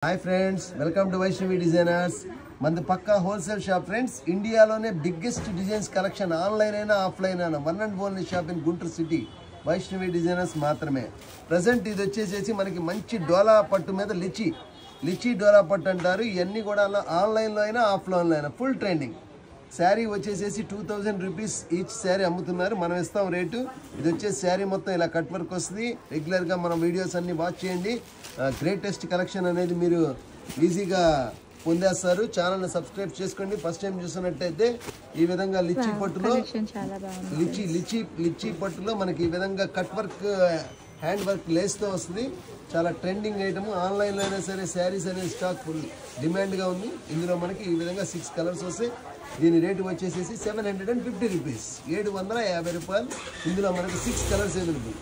hi friends welcome to Vaishnavi designers मन पक्का wholesale shop friends India biggest designs collection online అయినా offline అయినా one and only shop in Guntur city Vaishnavi designers మాత్రమే present ఇది వచ్చేసి మనకి మంచి డోలా పట్టు మీద లిచి డోలా పట్టు అంటారు ఇవన్నీ కూడా ఆన్లైన్ లో అయినా ఆఫ్లైన్ లో అయినా ఫుల్ ట్రెండింగ్ శారీ వచ్చేసి 2000 రూపీస్ ఈచ్ శారీ అమ్ముతున్నారు మనం ఇస్తాం రేటు ఇది వచ్చేసి శారీ మొత్తం ఇలా కట్ వర్క్ వస్తుంది రెగ్యులర్ గా మనం వీడియోస్ అన్ని వాచ్ చేయండి గ్రేటెస్ట్ కలెక్షన్ అనేది మీరు ఈజీగా పొందేస్తారు ఛానల్ ని సబ్స్క్రైబ్ చేసుకోండి ఫస్ట్ టైం చూస్తున్నట్లయితే ఈ విధంగా లిచి పట్టులో లిచి పట్టులో మనకి ఈ విధంగా cut work hand work lace తో వస్తుంది చాలా ట్రెండింగ్ ఐటమ్ ఆన్లైన్ లో అయినా సరే శారీస్ అనే స్టాక్ ఫుల్ డిమాండ్ గా ఉంది ఇందులో మనకి ఈ విధంగా 6 కలర్స్ వస్తాయి దీని రేట్ వచ్చేసి 750 రూపీస్ 750 రూపాయలు ఇందులో మనకి 6 కలర్స్ అవైలబుల్